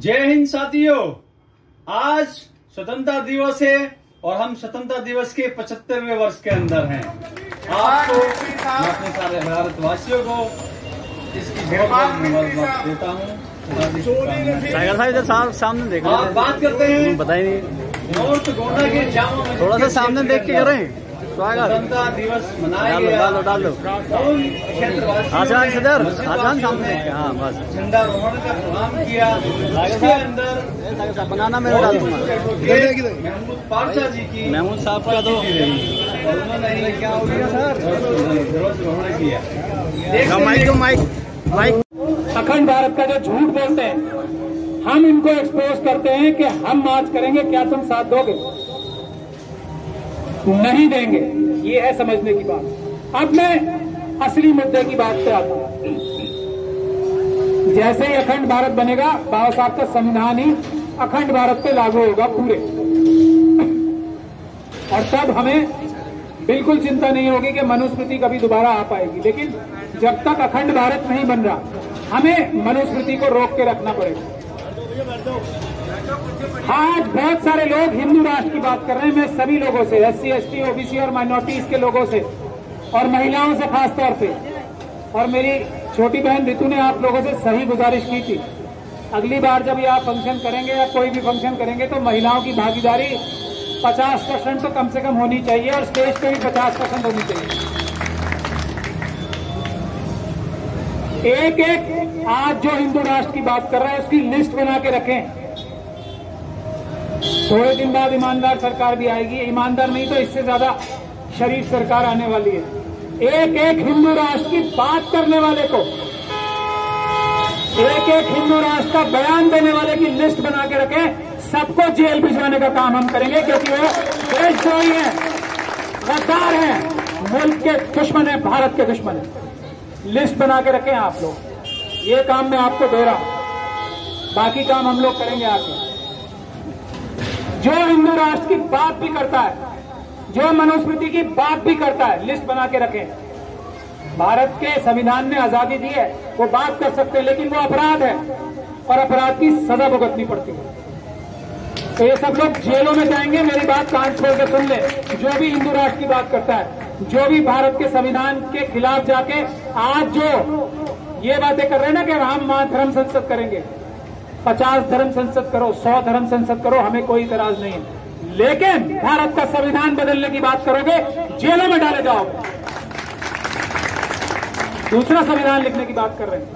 जय हिंद साथियों, आज स्वतंत्रता दिवस है और हम स्वतंत्रता दिवस के 75वें वर्ष के अंदर हैं। आपको मैं अपने सारे भारतवासियों को इसकी बहुत बहुत मुबारकबाद देता हूँ। टाइगर साहब इधर सामने देख आप बात करते हैं बताइए नहीं, नॉर्थ गोंडा के जामा मस्जिद थोड़ा सा सामने देख के करें। स्वागत स्वतंत्रता दिवस मनाया गया। डाल दो आसान सदर आसान सामने देख के, हाँ बस झंडा रोहण का प्रोग्राम किया। इसके अंदर बनाना मेरा डाल दूंगा। महमूद पारसा जी की महमूद साहब का तो उन्होंने क्या हो गया सर ध्वजारोहण किया। माइक अखंड भारत का जो झूठ बोलते हैं, हम इनको एक्सपोज करते हैं कि हम मार्च करेंगे, क्या तुम साथ दोगे? नहीं देंगे। ये है समझने की बात। अब मैं असली मुद्दे की बात पे आता हूं। जैसे ही अखंड भारत बनेगा, बाबा साहब का संविधान ही अखंड भारत पे लागू होगा पूरे, और तब हमें बिल्कुल चिंता नहीं होगी कि मनुस्मृति कभी दोबारा आ पाएगी। लेकिन जब तक अखंड भारत नहीं बन रहा, हमें मनुस्मृति को रोक के रखना पड़ेगा। आज बहुत सारे लोग हिंदू राष्ट्र की बात कर रहे हैं। मैं सभी लोगों से, SC, ST, OBC और माइनॉरिटीज के लोगों से और महिलाओं से खास तौर पे, और मेरी छोटी बहन रितु ने आप लोगों से सही गुजारिश की थी, अगली बार जब ये आप फंक्शन करेंगे या कोई भी फंक्शन करेंगे तो महिलाओं की भागीदारी 50% तो कम से कम होनी चाहिए, और स्टेज पे भी 50% होनी चाहिए। एक एक आज जो हिंदू राष्ट्र की बात कर रहा है उसकी लिस्ट बना के रखें। थोड़े दिन बाद ईमानदार सरकार भी आएगी, ईमानदार नहीं तो इससे ज्यादा शरीफ सरकार आने वाली है। एक एक हिंदू राष्ट्र की बात करने वाले को, एक एक हिंदू राष्ट्र का बयान देने वाले की लिस्ट बना के रखें। सबको जेल भिजवाने का काम हम करेंगे, क्योंकि वो देशद्रोही है, गद्दार है, मुल्क के दुश्मन है, भारत के दुश्मन है। लिस्ट बना के रखें आप लोग। ये काम मैं आपको दे रहा हूं, बाकी काम हम लोग करेंगे आगे। जो हिंदू राष्ट्र की बात भी करता है, जो मनुस्मृति की बात भी करता है, लिस्ट बना के रखें। भारत के संविधान ने आजादी दी है, वो बात कर सकते हैं, लेकिन वो अपराध है और अपराध की सजा भुगतनी पड़ती है। तो ये सब लोग जेलों में जाएंगे। मेरी बात कान छोड़ के सुन ले। जो भी हिंदू राष्ट्र की बात करता है, जो भी भारत के संविधान के खिलाफ जाके आज जो ये बातें कर रहे हैं ना कि हम धर्म संसद करेंगे, 50 धर्म संसद करो, 100 धर्म संसद करो, हमें कोई इतराज नहीं है। लेकिन भारत का संविधान बदलने की बात करोगे, जेलों में डाले जाओगे। दूसरा संविधान लिखने की बात कर रहे हैं,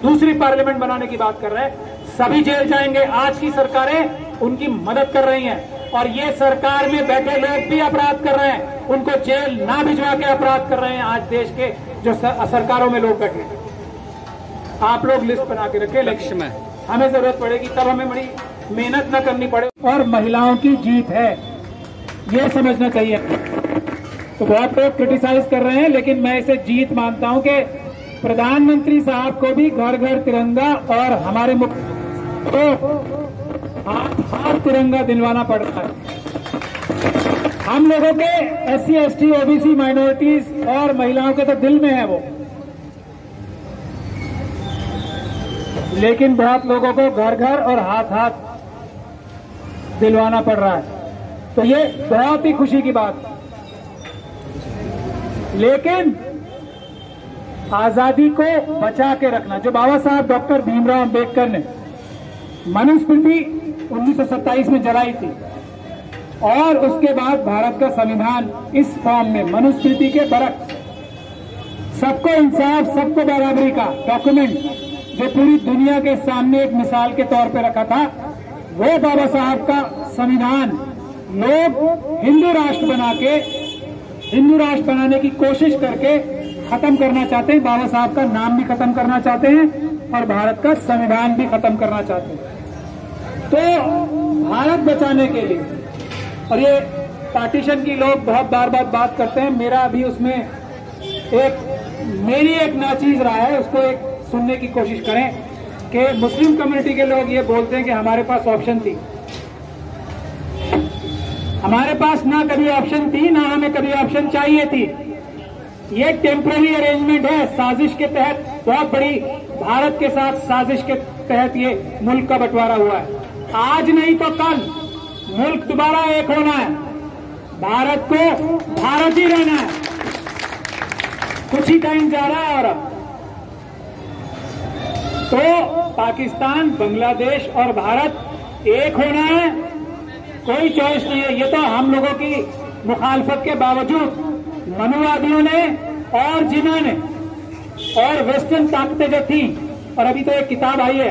दूसरी पार्लियामेंट बनाने की बात कर रहे हैं, सभी जेल जाएंगे। आज की सरकारें उनकी मदद कर रही हैं, और ये सरकार में बैठे लोग भी अपराध कर रहे हैं, उनको जेल ना भिजवा के अपराध कर रहे हैं। आज देश के जो सरकारों में लोग बैठे, आप लोग लिस्ट बना के रखें। लक्ष्य में हमें जरूरत पड़ेगी तब हमें बड़ी मेहनत न करनी पड़े, और महिलाओं की जीत है, ये समझना चाहिए। तो बहुत लोग क्रिटिसाइज कर रहे हैं, लेकिन मैं इसे जीत मानता हूं कि प्रधानमंत्री साहब को भी घर घर तिरंगा और हमारे मुख्य को हाथ तिरंगा दिलवाना पड़ रहा है। हम लोगों के SC, ST, OBC, माइनॉरिटीज और महिलाओं के तो दिल में है वो, लेकिन बहुत लोगों को घर घर और हाथ हाथ दिलवाना पड़ रहा है। तो ये बहुत ही खुशी की बात है। लेकिन आजादी को बचा के रखना, जो बाबा साहब डॉक्टर भीमराव अंबेडकर ने मनुस्मृति 1927 में जलाई थी, और उसके बाद भारत का संविधान इस फॉर्म में मनुस्मृति के बरक्स सबको इंसाफ, सबको बराबरी का डॉक्यूमेंट जो पूरी दुनिया के सामने एक मिसाल के तौर पे रखा था, वो बाबा साहब का संविधान लोग हिंदू राष्ट्र बना के, हिंदू राष्ट्र बनाने की कोशिश करके खत्म करना चाहते हैं। बाबा साहब का नाम भी खत्म करना चाहते हैं और भारत का संविधान भी खत्म करना चाहते हैं। तो भारत बचाने के लिए, और ये पार्टीशन की लोग बहुत बार बार बात करते हैं, मेरा भी उसमें मेरी एक नाचीज रहा है, उसको एक सुनने की कोशिश करें कि मुस्लिम कम्युनिटी के लोग ये बोलते हैं कि हमारे पास ऑप्शन थी। हमारे पास ना कभी ऑप्शन थी, ना हमें कभी ऑप्शन चाहिए थी। ये टेम्पररी अरेंजमेंट है, साजिश के तहत बहुत बड़ी भारत के साथ साजिश के तहत ये मुल्क का बंटवारा हुआ है। आज नहीं तो कल मुल्क दोबारा एक होना है, भारत को भारत ही रहना है। कुछ ही टाइम जा रहा है और अब तो पाकिस्तान, बांग्लादेश और भारत एक होना है, कोई चॉइस नहीं है। ये तो हम लोगों की मुखालफत के बावजूद मनुवादियों ने और जिन्होंने और वेस्टर्न ताकतें जो थी, और अभी तो एक किताब आई है,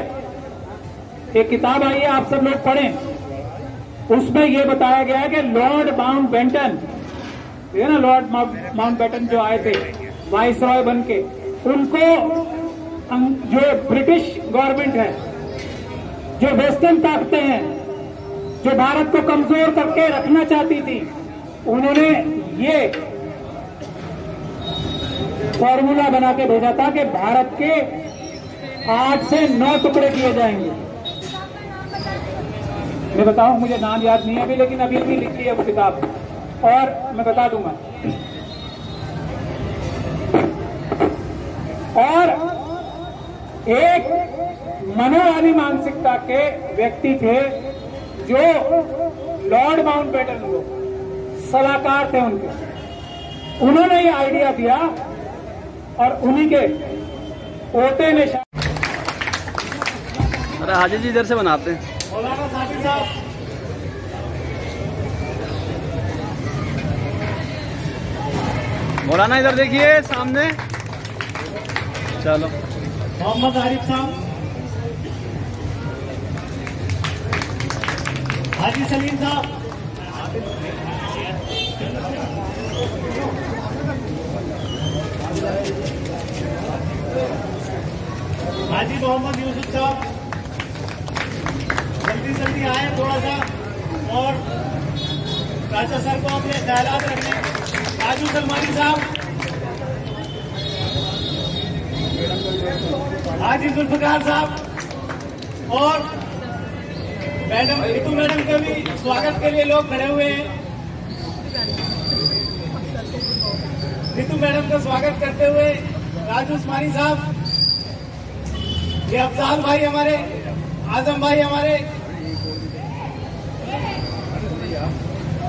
आप सब लोग पढ़ें। उसमें यह बताया गया है कि लॉर्ड माउंटबेटन, ये ना लॉर्ड माउंटबेटन जो आए थे वाइसरॉय बन के, उनको जो ब्रिटिश गवर्नमेंट है, जो वेस्टर्न ताकतें हैं, जो भारत को कमजोर करके रखना चाहती थी, उन्होंने ये फॉर्मूला बना के भेजा था कि भारत के 8 से 9 टुकड़े किए जाएंगे। मैं बताऊं, मुझे नाम याद नहीं है अभी, लेकिन अभी भी लिखी है वो किताब, और मैं बता दूंगा। और एक मनोवादी मानसिकता के व्यक्ति थे जो लॉर्ड माउंटबेटन सलाहकार थे उनके, उन्होंने ये आइडिया दिया और उन्हीं के पोते ने। अरे हाजी जी इधर से बनाते हैं। मौलाना साकिब साहब, मौलाना इधर देखिए सामने। चलो मोहम्मद आरिफ साहब, हाजी सलीम साहब, हाजी मोहम्मद यूसुफ साहब, जल्दी जल्दी आए थोड़ा सा, और राजा सर को अपने ख्यालात रखने। राजू सलमानी साहब, हाजी जुल्फकार साहब, और मैडम रितु मैडम के भी स्वागत के लिए लोग खड़े हुए हैं। रितु मैडम का स्वागत करते हुए राजू उस्मानी साहब, ये अफजाल भाई हमारे, आजम भाई हमारे,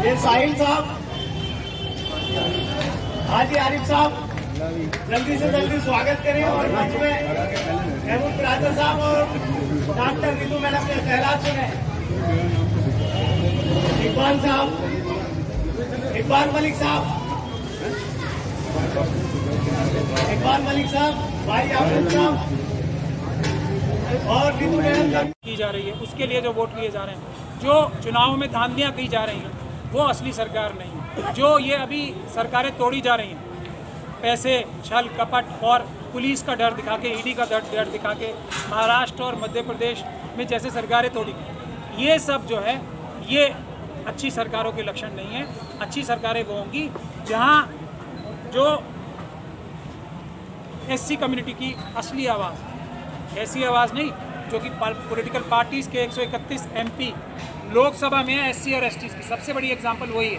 ये साहिल साहब, हाजी आरिफ साहब, जल्दी से जल्दी स्वागत करें। और मंच में महमूद राजा साहब और डॉक्टर रितु मैडम के ख्यालात सुने। इकबाल साहब, इकबाल मलिक साहब, इकबाल मलिक साहब, भाई आफिफ साहब और रितु मैडम की जा रही है, उसके लिए जो वोट लिए जा रहे हैं, जो चुनाव में धांधलियां की जा रही हैं, वो असली सरकार नहीं। जो ये अभी सरकारें तोड़ी जा रही हैं, पैसे, छल कपट और पुलिस का डर दिखा के, ईडी का डर दिखा के महाराष्ट्र और मध्य प्रदेश में जैसे सरकारें तोड़ी, ये सब जो है ये अच्छी सरकारों के लक्षण नहीं है। अच्छी सरकारें वो होंगी जहां जो एससी कम्युनिटी की असली आवाज़, ऐसी आवाज़ नहीं जो कि पॉलिटिकल पार्टीज़ के 131 एमपी लोकसभा में है एससी और एसटी की, सबसे बड़ी एग्जांपल वही है।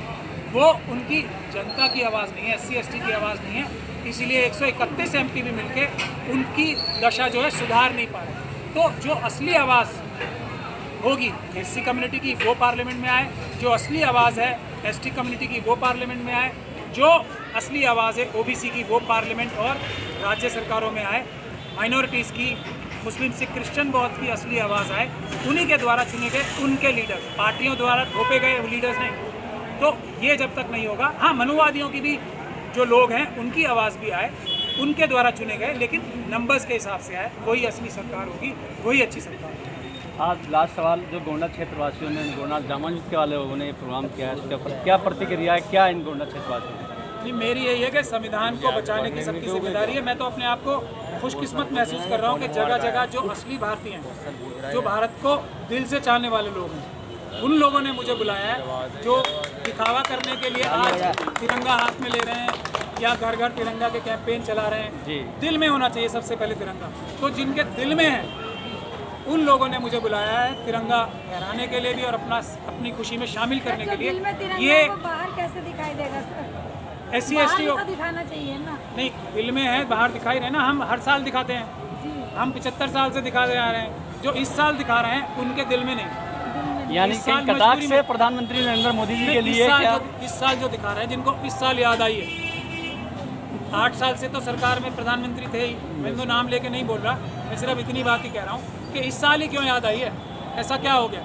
वो उनकी जनता की आवाज़ नहीं है, एससी एसटी की आवाज़ नहीं है, इसीलिए 131 एमपी भी मिलके उनकी दशा जो है सुधार नहीं पा रहे। तो जो असली आवाज़ होगी एससी कम्युनिटी की वो पार्लियामेंट में आए, जो असली आवाज़ है एसटी कम्युनिटी की वो पार्लियामेंट में आए, जो असली आवाज़ है ओबीसी की वो पार्लियामेंट और राज्य सरकारों में आए, माइनॉरिटीज़ की, मुस्लिम सिख क्रिश्चियन बौद्ध की असली आवाज़ आए, उन्हीं के द्वारा चुने गए उनके लीडर्स, पार्टियों द्वारा थोपे गए लीडर्स नहीं। तो ये जब तक नहीं होगा, हाँ मनुवादियों की भी जो लोग हैं उनकी आवाज़ भी आए, उनके द्वारा चुने गए, लेकिन नंबर्स के हिसाब से आए, वही असली सरकार होगी, वही अच्छी सरकार होगी। आज लास्ट सवाल, जो गोंडा क्षेत्रवासियों ने, गोंडा जामा के वाले लोगों ने ये प्रोग्राम किया है, उसके ऊपर क्या प्रतिक्रिया है, क्या इन गोंडा क्षेत्रवासियों नहीं, मेरी यही है कि संविधान को बचाने की सबकी जिम्मेदारी है। मैं तो अपने आप को खुशकिस्मत महसूस कर रहा हूँ कि जगह जगह जो असली भारतीय हैं, जो भारत को दिल से चाहने वाले लोग हैं, उन लोगों ने मुझे बुलाया है, जो दिखावा करने के लिए आज तिरंगा हाथ में ले रहे हैं या घर घर तिरंगा के कैंपेन चला रहे हैं। दिल में होना चाहिए सबसे पहले तिरंगा, तो जिनके दिल में है उन लोगों ने मुझे बुलाया है तिरंगा लहराने के लिए भी और अपनी खुशी में शामिल करने के लिए। ये बाहर कैसे दिखाई देगा सर? एससी एसटी दिखाना चाहिए ना। नहीं, दिल में है, बाहर दिखाई रहे ना, हम हर साल दिखाते हैं। हम 75 साल से दिखाते आ रहे हैं, जो इस साल दिखा रहे हैं उनके दिल में नहीं। यानी इस साल कि कटाक्ष मजबूरी से में- प्रधानमंत्री नरेंद्र मोदी जी के लिए इस साल जो दिखा रहे हैं, जिनको इस साल याद आई है। 8 साल से तो सरकार में प्रधानमंत्री थे ही, मैं तो नाम लेके नहीं बोल रहा, मैं सिर्फ इतनी बात ही कह रहा हूँ कि इस साल ही क्यों याद आई है, ऐसा क्या हो गया।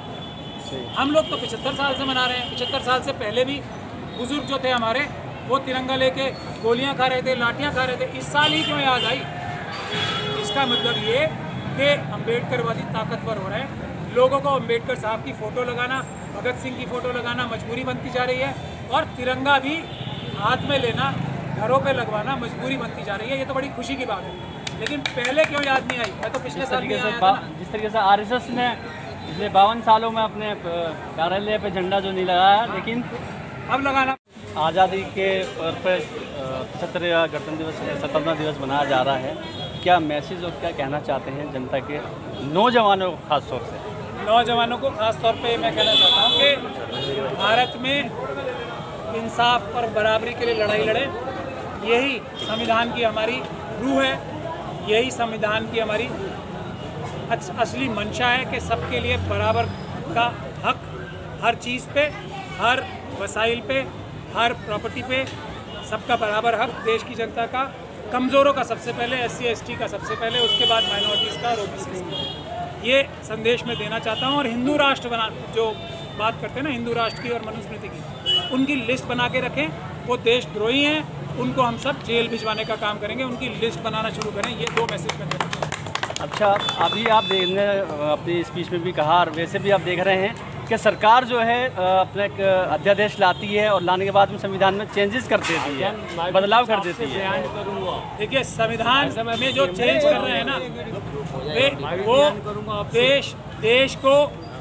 हम लोग तो 75 साल से मना रहे हैं, 75 साल से पहले भी बुजुर्ग जो थे हमारे वो तिरंगा लेके गोलियां खा रहे थे, लाठियां खा रहे थे, इस साल ही क्यों याद आई। इसका मतलब ये कि अम्बेडकरवादी ताकतवर हो रहे हैं। लोगों को अम्बेडकर साहब की फ़ोटो लगाना, भगत सिंह की फ़ोटो लगाना मजबूरी बनती जा रही है, और तिरंगा भी हाथ में लेना, घरों पे लगवाना मजबूरी बनती जा रही है। ये तो बड़ी खुशी की बात है, लेकिन पहले क्यों याद नहीं आई। मैं तो पिछले साल भी आया था ना। जिस तरीके से RSS ने पिछले 52 सालों में अपने कार्यालय पे झंडा जो नहीं लगाया, लेकिन अब लगाना। आज़ादी के पर 75 गणतंत्र दिवस, स्वतंत्रता दिवस मनाया जा रहा है, क्या मैसेज और क्या कहना चाहते हैं जनता के नौजवानों को, खास तौर से नौजवानों को खास तौर पे मैं कहना चाहता हूँ कि भारत में इंसाफ और बराबरी के लिए लड़ाई लड़े। यही संविधान की हमारी रूह है, यही संविधान की हमारी असली मंशा है कि सबके लिए बराबर का हक, हर चीज़ पे, हर वसाइल पे, हर प्रॉपर्टी पे सबका बराबर हक। देश की जनता का, कमज़ोरों का सबसे पहले, SC ST का सबसे पहले, उसके बाद माइनॉरिटीज़ का और OBC का। ये संदेश मैं देना चाहता हूँ। और हिंदू राष्ट्र बना, जो बात करते हैं ना हिंदू राष्ट्र की और मनुस्मृति की, उनकी लिस्ट बना के रखें। वो देशद्रोही हैं, उनको हम सब जेल भिजवाने का काम करेंगे। उनकी लिस्ट बनाना शुरू करें। ये 2 मैसेज मैं देना चाहता हूँ। अच्छा, अभी आप देखने अपनी स्पीच में भी कहा, और वैसे भी आप देख रहे हैं कि सरकार जो है अपने एक अध्यादेश लाती है और लाने के बाद में संविधान में चेंजेस कर देती है, बदलाव कर देती है। देखिए, संविधान में जो चेंज कर रहे हैं ना, वो देश को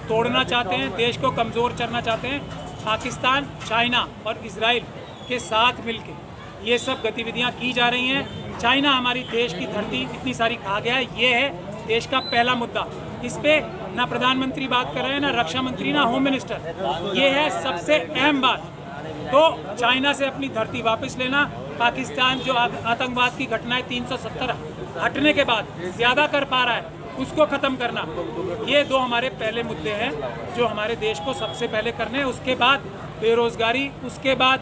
तोड़ना चाहते हैं, देश को कमज़ोर करना चाहते हैं। पाकिस्तान, चाइना और इजराइल के साथ मिलके ये सब गतिविधियां की जा रही हैं। चाइना हमारी देश की धरती इतनी सारी खा गया है, ये है देश का पहला मुद्दा। इस पे ना प्रधानमंत्री बात कर रहे हैं, ना रक्षा मंत्री, ना होम मिनिस्टर। ये है सबसे अहम बात। तो चाइना से अपनी धरती वापस लेना, पाकिस्तान जो आतंकवाद की घटनाएं 370 हटने के बाद ज़्यादा कर पा रहा है, उसको ख़त्म करना। ये 2 हमारे पहले मुद्दे हैं जो हमारे देश को सबसे पहले करने हैं। उसके बाद बेरोज़गारी, उसके बाद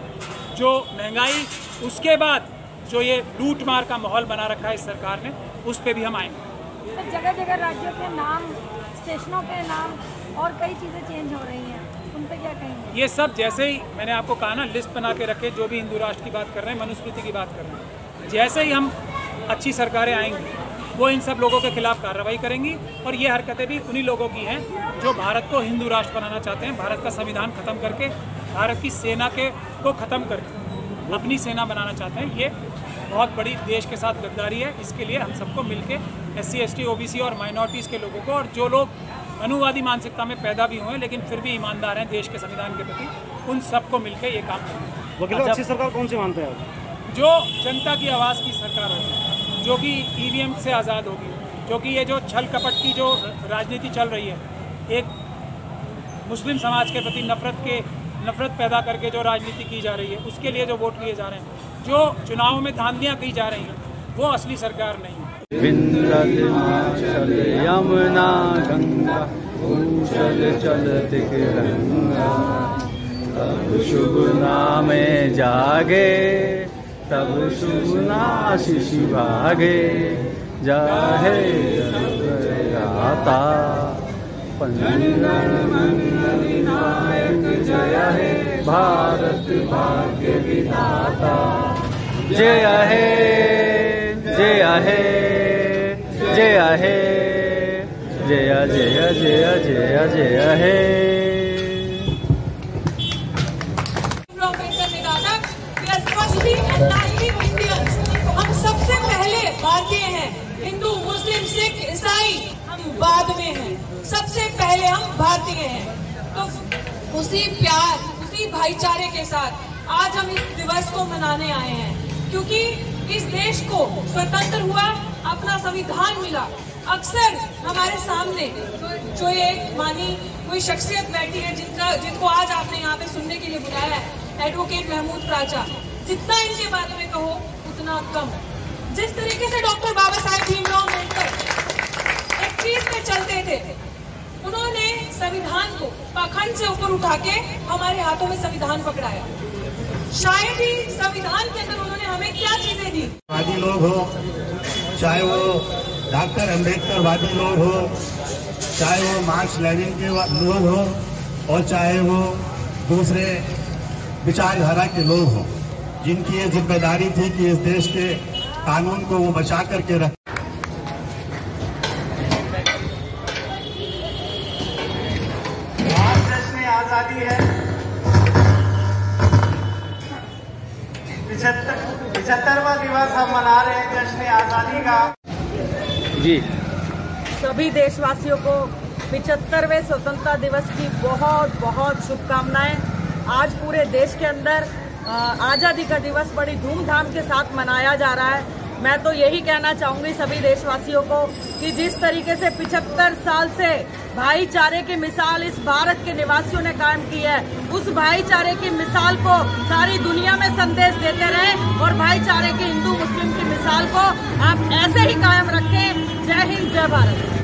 जो महंगाई, उसके बाद जो ये लूट मार का माहौल बना रखा है इस सरकार ने, उस पर भी हम आएंगे। तो जगह जगह राज्यों के नाम, स्टेशनों के नाम और कई चीज़ें चेंज हो रही हैं, उन पर क्या कहेंगे। ये सब जैसे ही मैंने आपको कहा ना, लिस्ट बना के रखे, जो भी हिंदू राष्ट्र की बात कर रहे हैं, मनुस्मृति की बात कर रहे हैं, जैसे ही हम अच्छी सरकारें आएंगी वो इन सब लोगों के खिलाफ कार्रवाई करेंगी। और ये हरकतें भी उन्हीं लोगों की हैं जो भारत को हिंदू राष्ट्र बनाना चाहते हैं, भारत का संविधान ख़त्म करके, भारत की सेना को ख़त्म करके अपनी सेना बनाना चाहते हैं। ये बहुत बड़ी देश के साथ गद्दारी है। इसके लिए हम सबको मिलके SC ST OBC और माइनॉरिटीज़ के लोगों को, और जो लोग अनुवादी मानसिकता में पैदा भी हुए लेकिन फिर भी ईमानदार हैं देश के संविधान के प्रति, उन सबको मिलके ये काम करेंगे। वकील, अच्छी सरकार कौन सी मानते हैं आप? जो जनता की आवाज़ की सरकार होगी, जो कि EVM से आज़ाद होगी, जो कि ये जो छल कपट की जो राजनीति चल रही है, एक मुस्लिम समाज के प्रति नफरत पैदा करके जो राजनीति की जा रही है, उसके लिए जो वोट लिए जा रहे हैं, जो चुनाव में धांधलियाँ की जा रही हैं, वो असली सरकार नहीं है। विंध्याचल हिमाचल यमुना गंगा भूषल चलति तिरंगा, तब शुभ नामे जागे, तब शुभ आशीष भागे, जाहे गाता जय हे भारत भाग्य विधाता, जय हे जय हे जय हे जय जय जय जय जय हे। हम सबसे पहले भारतीय हैं, हिंदू मुस्लिम सिख ईसाई हम बाद में हैं, सबसे पहले हम भारतीय हैं। तो उसी प्यार, उसी भाईचारे के साथ आज हम इस दिवस को मनाने आए हैं, क्योंकि इस देश को स्वतंत्र हुआ, अपना संविधान मिला। अक्सर हमारे सामने जो एक मानी कोई शख्सियत बैठी है, जिनको आज आपने यहाँ पे सुनने के लिए बुलाया है, एडवोकेट महमूद प्राचा, जितना इनके बारे में कहो उतना कम। जिस तरीके से डॉक्टर बाबा साहेब भीमराव अम्बेडकर चीज पे चलते थे, उन्होंने संविधान को पाखंड से ऊपर उठा के हमारे हाथों में संविधान पकड़ाया। शायद ही संविधान के अंदर उन्होंने हमें क्या चीजें दी। वादी लोग हो, चाहे वो डॉक्टर अम्बेडकर वादी लोग हो, चाहे वो मार्क्स लेनिन के लोग हो, और चाहे वो दूसरे विचारधारा के लोग हो, जिनकी ये जिम्मेदारी थी कि इस देश के कानून को वो बचा करके रख। आज जश्न आजादी है, 75वां दिवस हम मना रहे हैं जश्न आजादी का। जी, सभी देशवासियों को 75वें स्वतंत्रता दिवस की बहुत बहुत शुभकामनाएं। आज पूरे देश के अंदर आज़ादी का दिवस बड़ी धूमधाम के साथ मनाया जा रहा है। मैं तो यही कहना चाहूंगी सभी देशवासियों को कि जिस तरीके से 75 साल से भाईचारे की मिसाल इस भारत के निवासियों ने कायम की है, उस भाईचारे की मिसाल को सारी दुनिया में संदेश देते रहें और भाईचारे की हिंदू मुस्लिम की मिसाल को आप ऐसे ही कायम रखें। जय हिंद, जय भारत।